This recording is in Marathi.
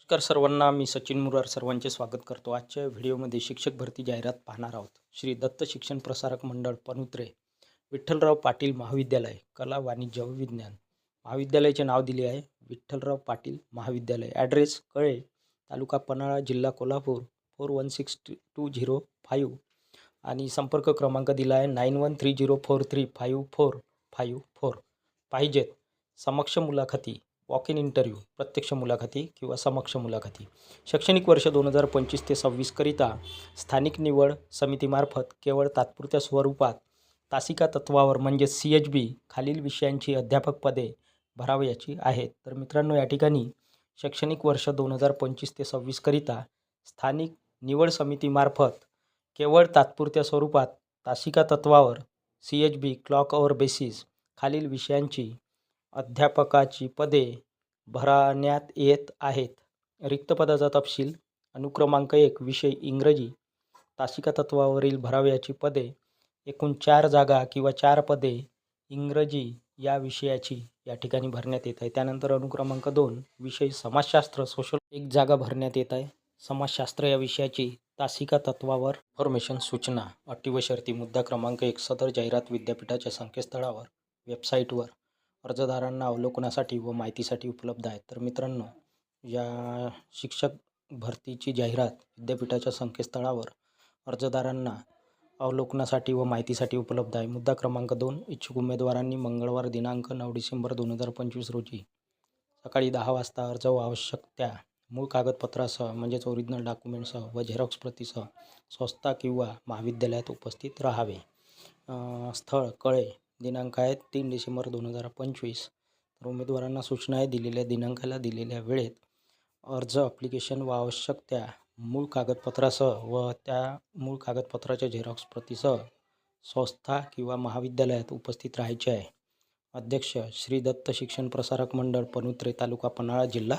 नमस्कार सर्वांना, मी सचिन मुरार सर्वांचे स्वागत करतो. आजच्या व्हिडिओमध्ये शिक्षक भरती जाहिरात पाहणार आहोत. श्री दत्त शिक्षण प्रसारक मंडळ पनुत्रे, विठ्ठलराव पाटील महाविद्यालय, कला वाणिज्य व विज्ञान. महाविद्यालयाचे नाव दिले आहे विठ्ठलराव पाटील महाविद्यालय. ॲड्रेस कळे, तालुका पन्हाळा, जिल्हा कोल्हापूर 416205 आणि संपर्क क्रमांक दिला आहे 9130435454. पाहिजेत समक्ष मुलाखती, वॉक इन इंटरव्ह्यू, प्रत्यक्ष मुलाखती किंवा समक्ष मुलाखती. शैक्षणिक वर्ष 2025 ते 26 करिता स्थानिक निवड समितीमार्फत केवळ तात्पुरत्या स्वरूपात तासिका तत्वावर म्हणजे CHB खालील विषयांची अध्यापक पदे भरावयाची आहेत. तर मित्रांनो, या ठिकाणी शैक्षणिक वर्ष 2025 ते 26 करिता स्थानिक निवड समितीमार्फत केवळ तात्पुरत्या स्वरूपात तासिका तत्वावर CHB क्लॉक अवर बेसिस खालील विषयांची अध्यापकाची पदे भरण्यात येत आहेत. रिक्त पदाचा तपशील. अनुक्रमांक 1 विषय इंग्रजी, तासिका तत्वावरील भरावयाची पदे एकूण 4 जागा किंवा 4 पदे इंग्रजी या विषयाची या ठिकाणी भरण्यात येत आहे. त्यानंतर अनुक्रमांक 2 विषय समाजशास्त्र सोशल 1 जागा भरण्यात येत आहे. समाजशास्त्र या विषयाची तासिका तत्वावर इन्फॉर्मेशन सूचना अटी व शर्ती. मुद्दा क्रमांक 1 सदर जाहिरात विद्यापीठाच्या संकेतस्थळावर वेबसाईटवर अर्जदारांना अवलोकनासाठी व माहितीसाठी उपलब्ध आहे. तर मित्रांनो, या शिक्षक भरतीची जाहिरात विद्यापीठाच्या संकेतस्थळावर अर्जदारांना अवलोकनासाठी व माहितीसाठी उपलब्ध आहे. मुद्दा क्रमांक 2 इच्छुक उमेदवारांनी मंगळवार दिनांक 9 डिसेंबर 2025 रोजी सकाळी 10 वाजता अर्ज व आवश्यक त्या मूळ कागदपत्रासह म्हणजेच ओरिजिनल डॉक्युमेंटसह व झेरॉक्स प्रतीसह संस्था किंवा महाविद्यालयात उपस्थित राहावे. स्थळ कळे. दिनांक आहे 3 डिसेंबर 2025. तर उमेदवारांना सूचना आहे दिलेल्या दिनांकाला दिलेल्या वेळेत अर्ज ॲप्लिकेशन व आवश्यक त्या मूळ कागदपत्रासह व त्या मूळ कागदपत्राच्या झेरॉक्स प्रतीसह संस्था किंवा महाविद्यालयात उपस्थित राहायचे आहे. अध्यक्ष श्री दत्त शिक्षण प्रसारक मंडळ पनुत्रे, तालुका पन्हाळा, जिल्हा